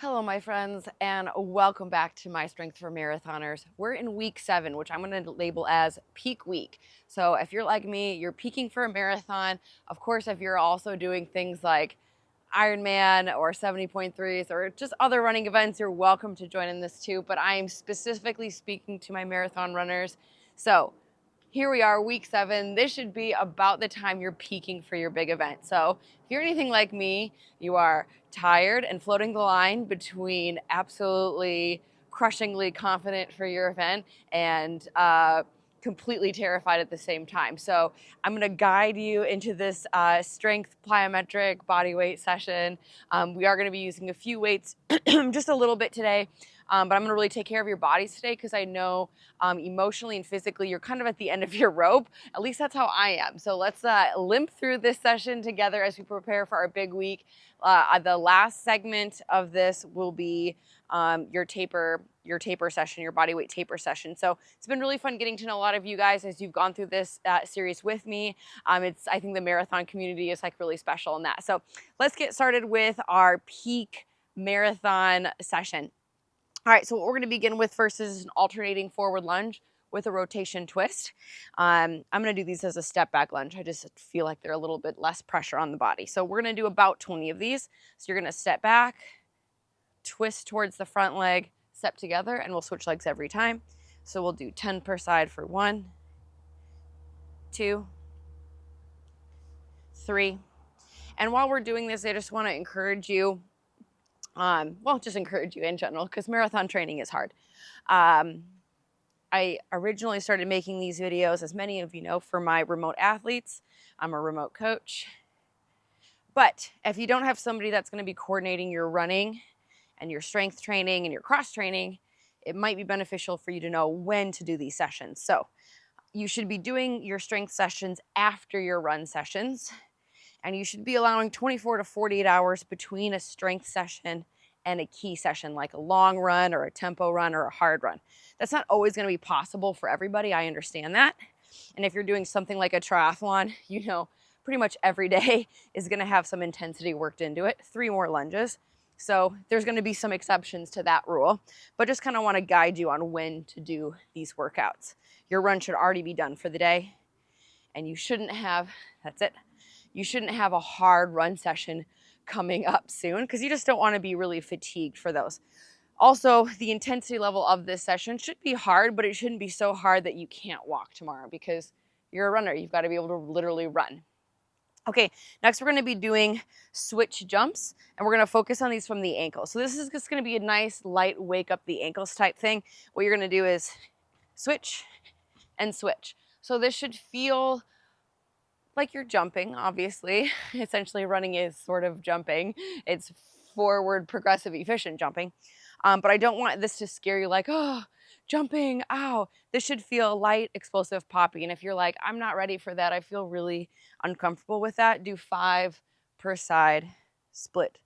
Hello, my friends, and welcome back to My Strength for Marathoners. We're in week 7, which I'm going to label as peak week. So if you're like me, you're peaking for a marathon. Of course, if you're also doing things like Ironman or 70.3s or just other running events, you're welcome to join in this too. But I am specifically speaking to my marathon runners. So here we are, week 7. This should be about the time you're peaking for your big event. So if you're anything like me, you are tired and floating the line between absolutely crushingly confident for your event and completely terrified at the same time. So I'm going to guide you into this strength plyometric body weight session. We are going to be using a few weights just a little bit today. But I'm going to really take care of your bodies today because I know emotionally and physically you're kind of at the end of your rope. At least that's how I am. So let's limp through this session together as we prepare for our big week. The last segment of this will be your taper session, your body weight taper session. So it's been really fun getting to know a lot of you guys as you've gone through this series with me. I think the marathon community is like really special in that. So let's get started with our peak marathon session. All right, so what we're going to begin with first is an alternating forward lunge with a rotation twist. I'm going to do these as a step back lunge. I just feel like they're a little bit less pressure on the body. So we're going to do about 20 of these. So you're going to step back, twist towards the front leg, step together, and we'll switch legs every time. So we'll do 10 per side for 1, 2, 3. And while we're doing this, I just want to encourage you, just encourage you in general, because marathon training is hard. I originally started making these videos, as many of you know, for my remote athletes. I'm a remote coach. But if you don't have somebody that's going to be coordinating your running and your strength training and your cross training, it might be beneficial for you to know when to do these sessions. So you should be doing your strength sessions after your run sessions, and you should be allowing 24 to 48 hours between a strength session and a key session, like a long run or a tempo run or a hard run. That's not always going to be possible for everybody. I understand that. And if you're doing something like a triathlon, you know, pretty much every day is going to have some intensity worked into it, 3 more lunges. So there's going to be some exceptions to that rule, but just kind of want to guide you on when to do these workouts. Your run should already be done for the day, and you shouldn't have, that's it, you shouldn't have a hard run session coming up soon because you just don't want to be really fatigued for those. Also, the intensity level of this session should be hard, but it shouldn't be so hard that you can't walk tomorrow because you're a runner. You've got to be able to literally run. Okay, next we're going to be doing switch jumps, and we're going to focus on these from the ankle. So this is just going to be a nice light wake up the ankles type thing. What you're going to do is switch and switch. So this should feel like you're jumping, obviously. Essentially, running is sort of jumping. It's forward, progressive, efficient jumping. But I don't want this to scare you like, oh, jumping, ow. This should feel light, explosive, poppy. And if you're like, I'm not ready for that, I feel really uncomfortable with that, do 5 per side split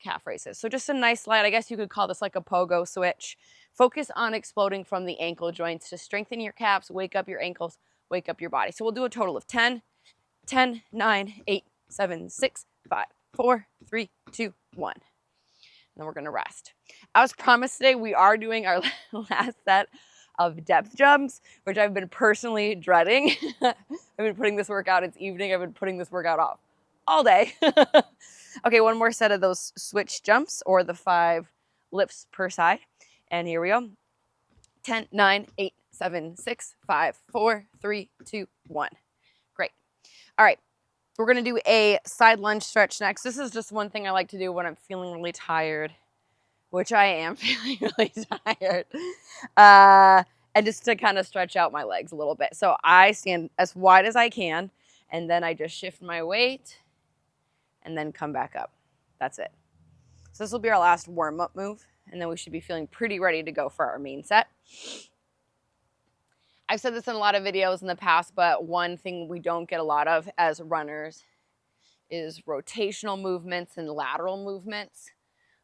calf raises. So just a nice light, I guess you could call this like a pogo switch. Focus on exploding from the ankle joints to strengthen your calves, wake up your ankles, wake up your body. So we'll do a total of 10, 9, 8, 7, 6, 5, 4, 3, 2, 1. And then we're going to rest. As promised today, we are doing our last set of depth jumps, which I've been personally dreading. I've been putting this workout, it's evening, I've been putting this workout off all day. Okay, one more set of those switch jumps, or the 5 lifts per side. And here we go. 10, 9, 8, 7, 6, 5, 4, 3, 2, 1. Great. All right, we're going to do a side lunge stretch next. This is just one thing I like to do when I'm feeling really tired, which I am feeling really tired, and just to kind of stretch out my legs a little bit. So I stand as wide as I can, and then I just shift my weight and then come back up. That's it. So this will be our last warm-up move, and then we should be feeling pretty ready to go for our main set. I've said this in a lot of videos in the past, but one thing we don't get a lot of as runners is rotational movements and lateral movements.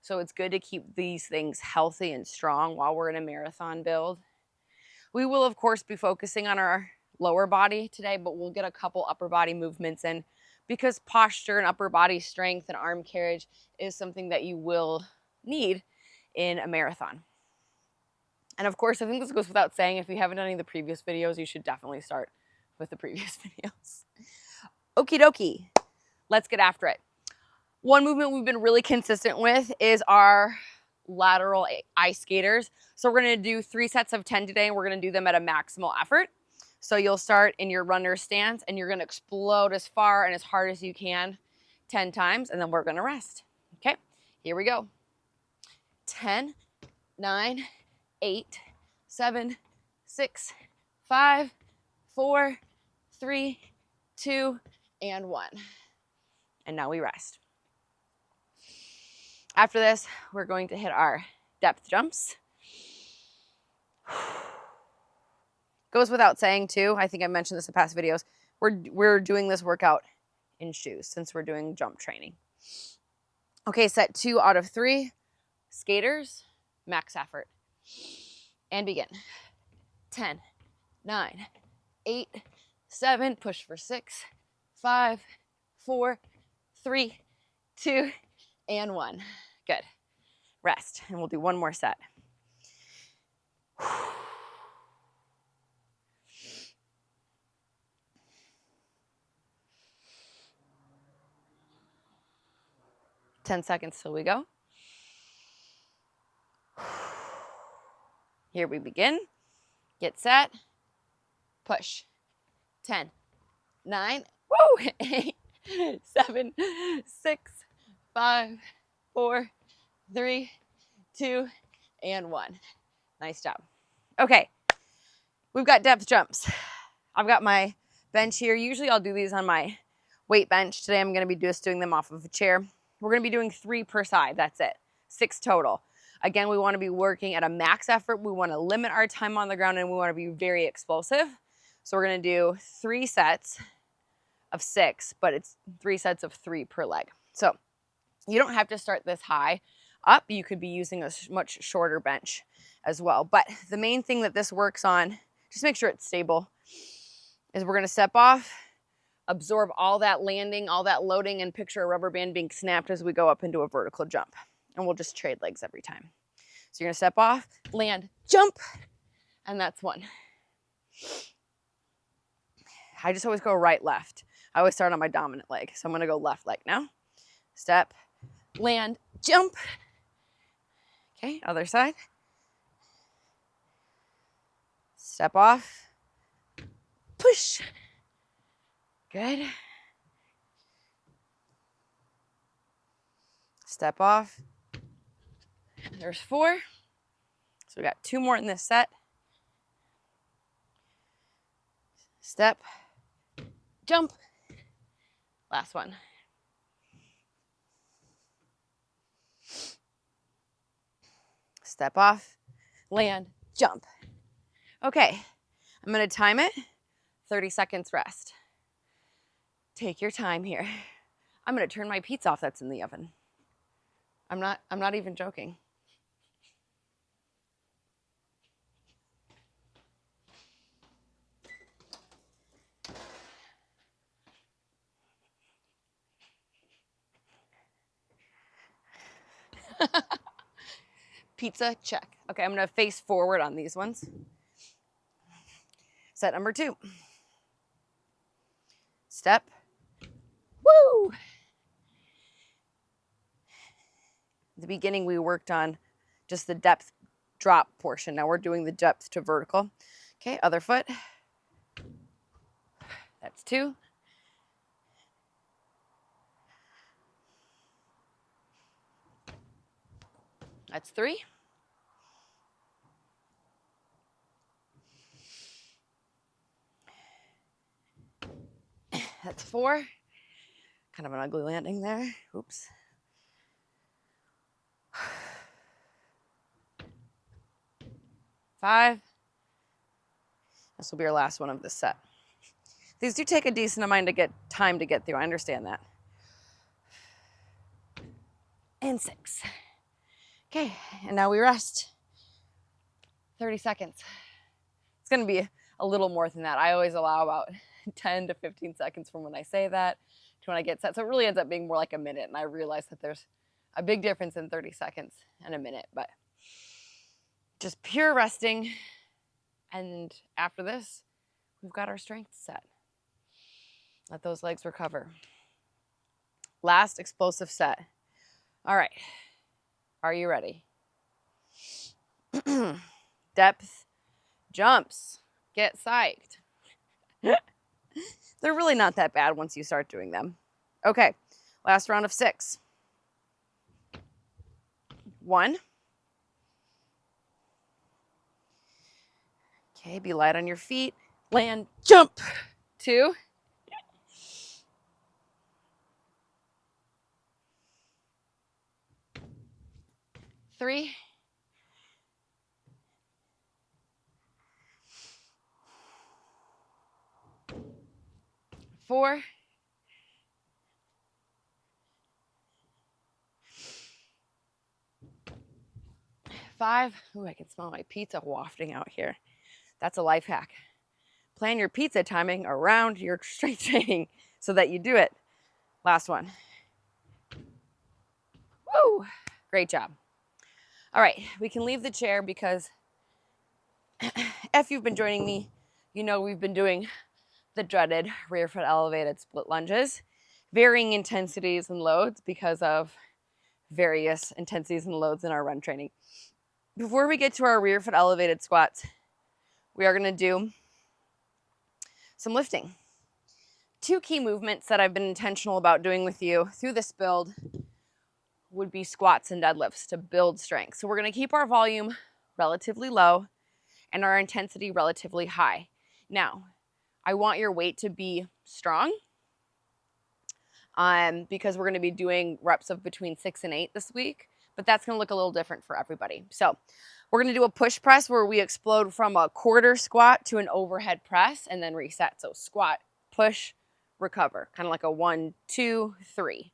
So it's good to keep these things healthy and strong while we're in a marathon build. We will, of course, be focusing on our lower body today, but we'll get a couple upper body movements in because posture and upper body strength and arm carriage is something that you will need in a marathon. And of course, I think this goes without saying, if you haven't done any of the previous videos, you should definitely start with the previous videos. Okie dokie, let's get after it. One movement we've been really consistent with is our lateral ice skaters. So we're gonna do 3 sets of 10 today, and we're gonna do them at a maximal effort. So you'll start in your runner stance, and you're gonna explode as far and as hard as you can 10 times, and then we're gonna rest. Okay, here we go. 10, 9, 8, 7, 6, 5, 4, 3, 2, and 1. And now we rest. After this, we're going to hit our depth jumps. Goes without saying too, I think I mentioned this in past videos, we're doing this workout in shoes since we're doing jump training. Okay, set 2 out of 3. Skaters, max effort. And begin. 10, 9, 8, 7, push for 6, 5, 4, 3, 2, and 1. Good. Rest, and we'll do one more set. Ten seconds till we go. Here we begin. Get set. Push. 10, 9, woo, 8, 7, 6, 5, 4, 3, 2, and 1. Nice job. Okay, we've got depth jumps. I've got my bench here. Usually I'll do these on my weight bench. Today I'm going to be just doing them off of a chair. We're going to be doing 3 per side. That's it. 6 total. Again, we want to be working at a max effort. We want to limit our time on the ground, and we want to be very explosive. So we're going to do 3 sets of 6, but it's 3 sets of 3 per leg. So you don't have to start this high up. You could be using a much shorter bench as well. But the main thing that this works on, just make sure it's stable, is we're going to step off, absorb all that landing, all that loading, and picture a rubber band being snapped as we go up into a vertical jump. And we'll just trade legs every time. So you're going to step off, land, jump, and that's 1. I just always go right, left. I always start on my dominant leg. So I'm going to go left leg now. Step, land, jump. Okay, other side. Step off, push. Good. Step off. There's 4. So we got 2 more in this set. Step, jump. Last one. Step off, land, jump. Okay, I'm going to time it. 30 seconds rest. Take your time here. I'm going to turn my pizza off that's in the oven. I'm not even joking. Pizza, check. Okay, I'm going to face forward on these ones. Set number 2. Step. Woo! At the beginning, we worked on just the depth drop portion. Now we're doing the depth to vertical. Okay, other foot. That's 2. That's 3. That's 4. Kind of an ugly landing there. Oops. 5. This will be our last one of this set. These do take a decent amount of time to get through. I understand that. And 6. Okay, and now we rest. 30 seconds. It's going to be a little more than that. I always allow about 10 to 15 seconds from when I say that to when I get set. So it really ends up being more like a minute, and I realize that there's a big difference in 30 seconds and a minute, but just pure resting. And after this, we've got our strength set. Let those legs recover. Last explosive set. All right. Are you ready? Depth jumps. Get psyched. They're really not that bad once you start doing them. Okay. Last round of 6. 1. Okay, be light on your feet. Land, jump. 2. 3. 4. 5. Ooh, I can smell my pizza wafting out here. That's a life hack. Plan your pizza timing around your strength training so that you do it. Last one. Woo! Great job. All right, we can leave the chair because if you've been joining me, you know we've been doing the dreaded rear foot elevated split lunges, varying intensities and loads because of various intensities and loads in our run training. Before we get to our rear foot elevated squats, we are going to do some lifting. 2 key movements that I've been intentional about doing with you through this build would be squats and deadlifts to build strength. So we're going to keep our volume relatively low and our intensity relatively high. Now, I want your weight to be strong because we're going to be doing reps of between 6 and 8 this week, but that's going to look a little different for everybody. So we're going to do a push press where we explode from a quarter squat to an overhead press and then reset. So squat, push, recover, kind of like a 1, 2, 3.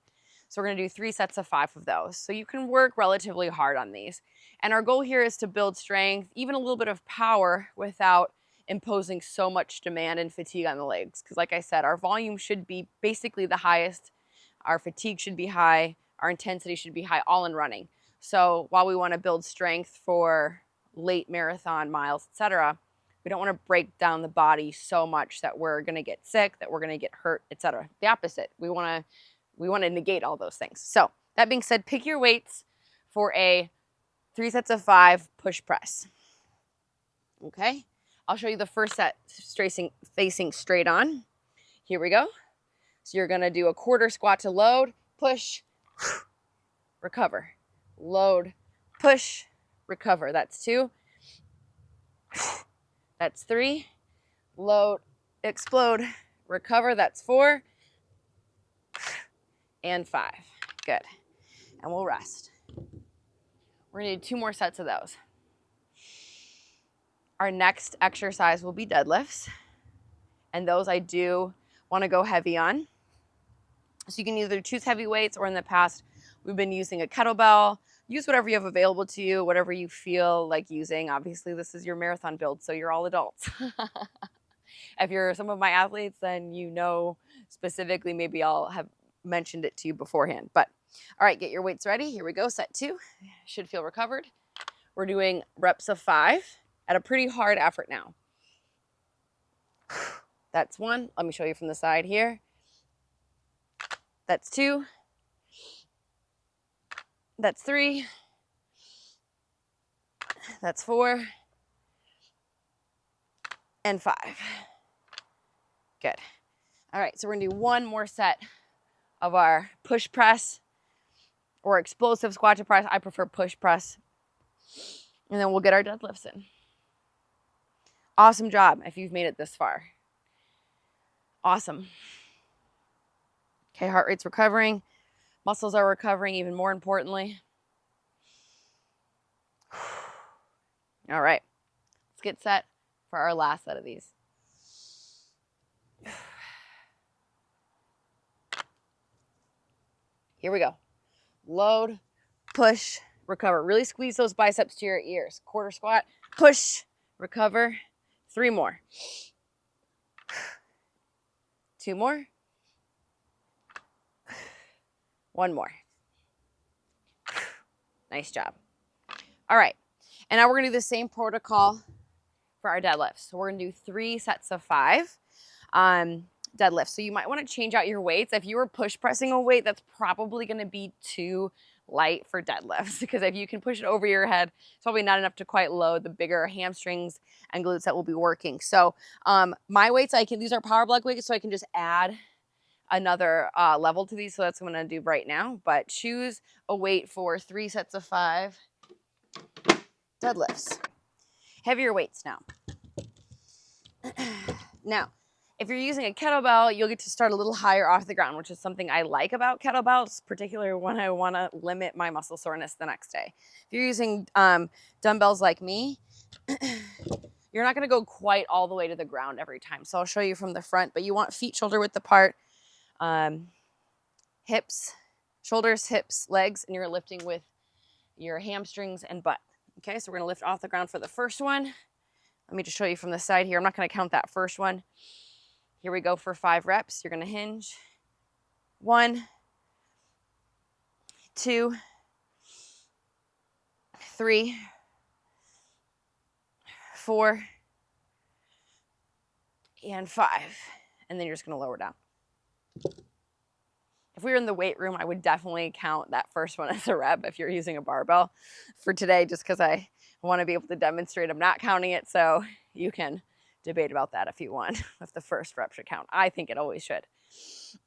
So we're going to do 3 sets of 5 of those. So you can work relatively hard on these. And our goal here is to build strength, even a little bit of power without imposing so much demand and fatigue on the legs. Because like I said, our volume should be basically the highest. Our fatigue should be high. Our intensity should be high, all in running. So while we want to build strength for late marathon miles, etc., we don't want to break down the body so much that we're going to get sick, that we're going to get hurt, etc. The opposite. We want to negate all those things. So that being said, pick your weights for a 3 sets of 5 push press. Okay, I'll show you the first set facing straight on. Here we go. So you're going to do a quarter squat to load, push, recover, load, push, recover. That's 2. That's 3. Load, explode, recover. That's 4. And 5. Good. And we'll rest. We're going to do 2 more sets of those. Our next exercise will be deadlifts. And those I do want to go heavy on. So you can either choose heavy weights, or in the past, we've been using a kettlebell. Use whatever you have available to you, whatever you feel like using. Obviously, this is your marathon build, so you're all adults. If you're some of my athletes, then you know specifically, maybe I'll have mentioned it to you beforehand. But all right, get your weights ready. Here we go. Set 2. Should feel recovered. We're doing reps of 5 at a pretty hard effort now. That's 1. Let me show you from the side here. That's 2. That's 3. That's 4. And 5. Good. All right, so we're going to do 1 more set of our push press or explosive squat to press. I prefer push press. And then we'll get our deadlifts in. Awesome job if you've made it this far. Awesome. Okay, heart rate's recovering. Muscles are recovering, even more importantly. All right, let's get set for our last set of these. Here we go. Load, push, recover. Really squeeze those biceps to your ears. Quarter squat, push, recover. 3 more. 2 more. 1 more. Nice job. All right. And now we're going to do the same protocol for our deadlifts. So we're going to do 3 sets of 5 deadlifts. So you might want to change out your weights. If you were push pressing a weight, that's probably going to be too light for deadlifts, because if you can push it over your head, it's probably not enough to quite load the bigger hamstrings and glutes that will be working. So my weights, these are power block weights, so I can just add another level to these. So that's what I'm going to do right now. But choose a weight for 3 sets of 5 deadlifts. Heavier weights now. Now, if you're using a kettlebell, you'll get to start a little higher off the ground, which is something I like about kettlebells, particularly when I want to limit my muscle soreness the next day. If you're using dumbbells like me, you're not going to go quite all the way to the ground every time. So I'll show you from the front, but you want feet shoulder width apart, hips, shoulders, hips, legs, and you're lifting with your hamstrings and butt. Okay, so we're going to lift off the ground for the first one. Let me just show you from the side here. I'm not going to count that first one. Here we go for 5 reps. You're going to hinge. 1, 2, 3, 4, and 5. And then you're just going to lower down. If we were in the weight room, I would definitely count that first one as a rep if you're using a barbell. For today, just because I want to be able to demonstrate I'm not counting it, so you can debate about that if you want, if the first rep should count. I think it always should,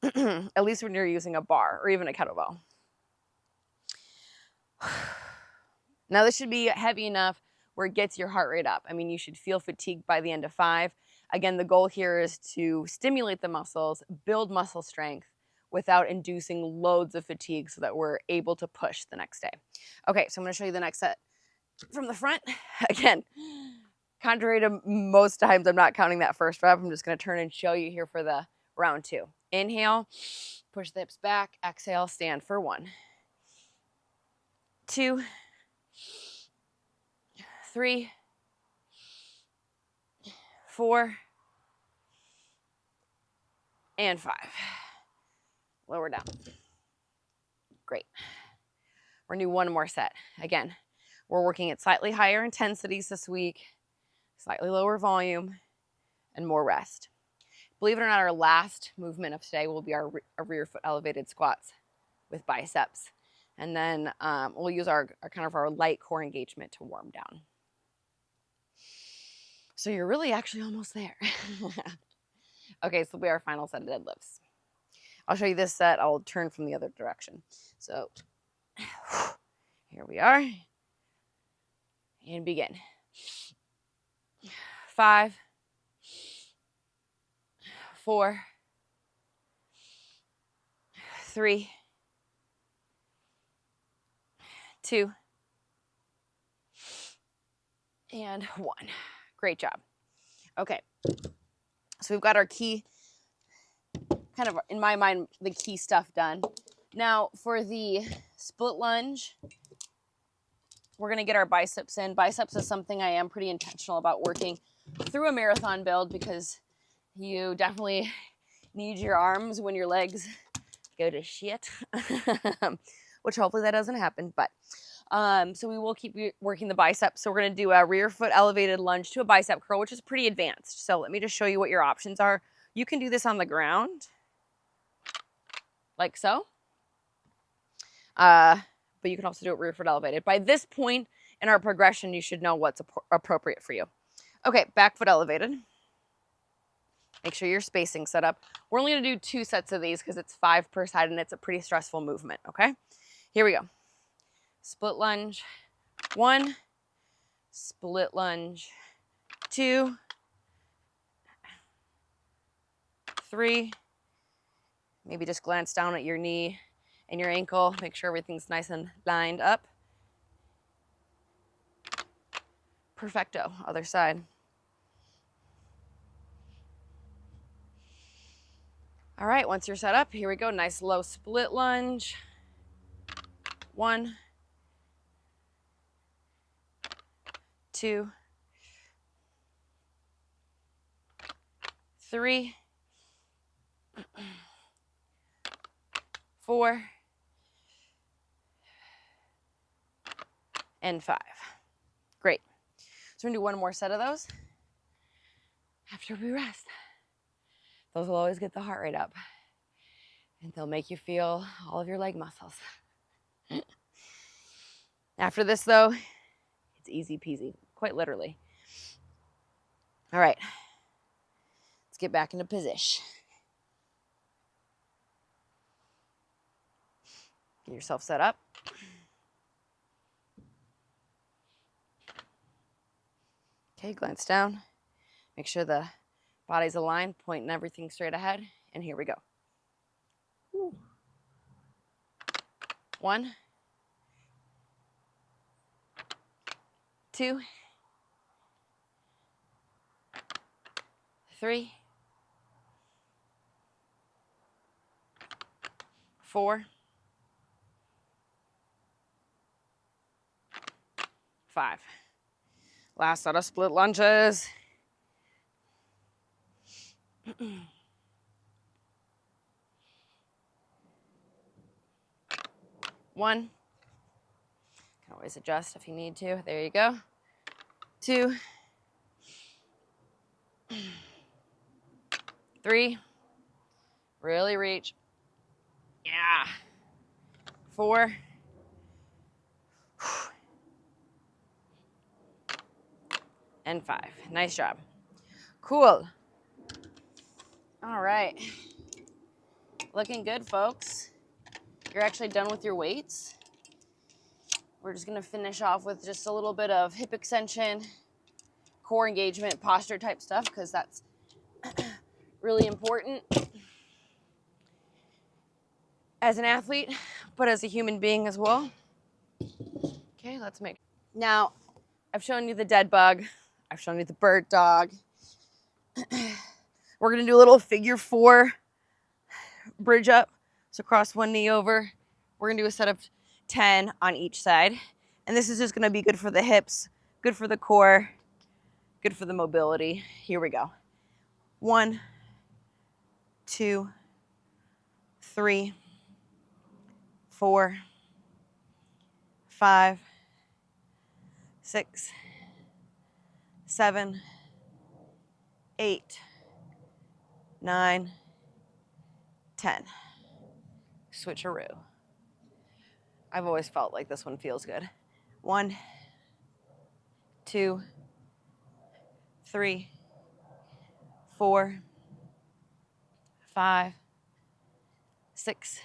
at least when you're using a bar or even a kettlebell. Now this should be heavy enough where it gets your heart rate up. I mean, you should feel fatigued by the end of 5. Again, the goal here is to stimulate the muscles, build muscle strength without inducing loads of fatigue so that we're able to push the next day. Okay, so I'm going to show you the next set from the front. Again, contrary to most times, I'm not counting that first rep. I'm just going to turn and show you here for the round 2. Inhale, push the hips back. Exhale, stand for 1, 2, 3, 4, and 5. Lower down. Great. We're going to do one more set. Again, we're working at slightly higher intensities this week, slightly lower volume, and more rest. Believe it or not, our last movement of today will be our rear foot elevated squats with biceps. And then we'll use our kind of our light core engagement to warm down. So you're really actually almost there. Okay, so it'll be our final set of deadlifts. I'll show you this set. I'll turn from the other direction. So here we are. And begin. 5, 4, 3, 2, and 1. Great job. Okay. So we've got our key, kind of in my mind, the key stuff done. Now for the split lunge, we're going to get our biceps in. Biceps is something I am pretty intentional about working through a marathon build because you definitely need your arms when your legs go to shit, which hopefully that doesn't happen. But so we will keep working the biceps. So we're going to do a rear foot elevated lunge to a bicep curl, which is pretty advanced. So let me just show you what your options are. You can do this on the ground, like so. But you can also do it rear foot elevated. By this point in our progression, you should know what's appropriate for you. Okay, back foot elevated. Make sure your spacing set up. We're only going to do 2 sets of these because it's 5 per side and it's a pretty stressful movement, okay? Here we go. Split lunge, 1. Split lunge, 2. 3. Maybe just glance down at your knee and your ankle. Make sure everything's nice and lined up. Perfecto. Other side. All right, once you're set up, here we go. Nice low split lunge. 1, 2, 3, 4, and 5. Great. So we're gonna do one more set of those after we rest. Those will always get the heart rate up, and they'll make you feel all of your leg muscles. After this though, it's easy peasy, quite literally. All right, let's get back into position. Get yourself set up. Okay, glance down. Make sure the body's aligned, pointing everything straight ahead. And here we go. 1, 2, 3, 4, 5. Last set of split lunges. 1. Can always adjust if you need to. There you go. 2, 3. Really reach. Yeah. 4. And 5. Nice job. Cool. All right. Looking good, folks. You're actually done with your weights. We're just going to finish off with just a little bit of hip extension, core engagement, posture type stuff, because that's really important as an athlete, but as a human being as well. Okay, let's make. Now, I've shown you the dead bug. I've shown you the bird dog. We're going to do a little figure 4 bridge up. So cross one knee over. We're going to do a set of 10 on each side. And this is just going to be good for the hips, good for the core, good for the mobility. Here we go. 1, 2, 3, 4, 5, 6, 7, 8, 9, 10. Switcheroo. I've always felt like this one feels good. 1, 2, 3, 4, 5, 6,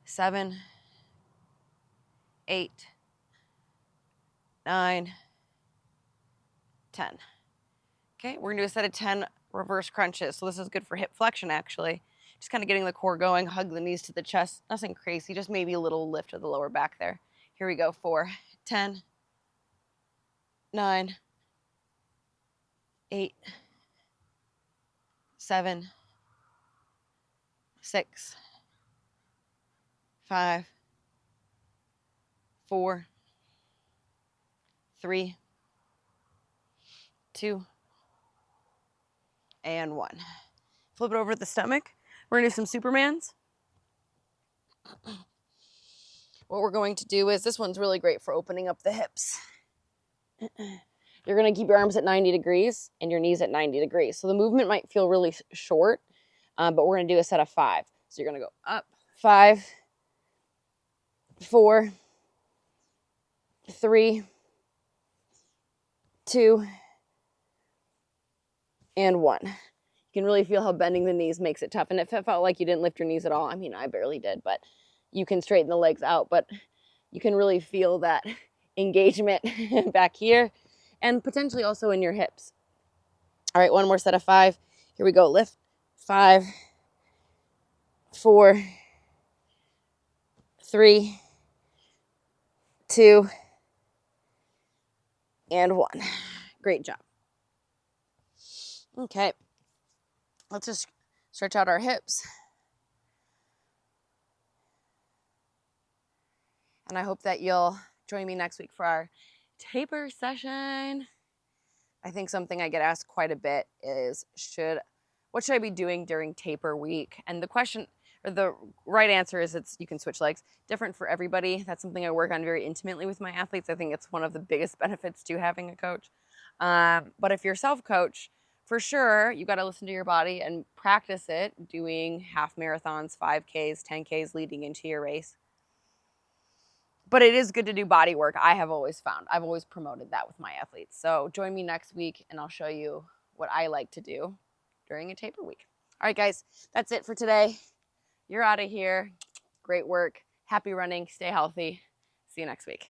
7, 8, 9, 10. Okay, we're gonna do a set of 10 reverse crunches. So this is good for hip flexion, actually. Just kind of getting the core going, hug the knees to the chest. Nothing crazy, just maybe a little lift of the lower back there. Here we go, 4, 10, 9, 8, 7, 6, 5, 4, 3, 2, and 1. Flip it over to the stomach. We're gonna do some Supermans. What we're going to do is, this one's really great for opening up the hips. You're gonna keep your arms at 90 degrees and your knees at 90 degrees. So the movement might feel really short, but we're gonna do a set of 5. So you're gonna go up, 5, 4, 3, 2, and 1. You can really feel how bending the knees makes it tough. And if it felt like you didn't lift your knees at all, I mean, I barely did, but you can straighten the legs out. But you can really feel that engagement back here and potentially also in your hips. All right, one more set of 5. Here we go. Lift. 5, 4, 3, 2, and 1. Great job. Okay. Let's just stretch out our hips. And I hope that you'll join me next week for our taper session. I think something I get asked quite a bit is, what should I be doing during taper week? And the question, or the right answer is you can switch legs. Different for everybody. That's something I work on very intimately with my athletes. I think it's one of the biggest benefits to having a coach. But if you're self-coach, for sure, you got to listen to your body and practice it, doing half marathons, 5Ks, 10Ks leading into your race. But it is good to do body work. I have always found. I've always promoted that with my athletes. So join me next week and I'll show you what I like to do during a taper week. All right, guys, that's it for today. You're out of here. Great work. Happy running. Stay healthy. See you next week.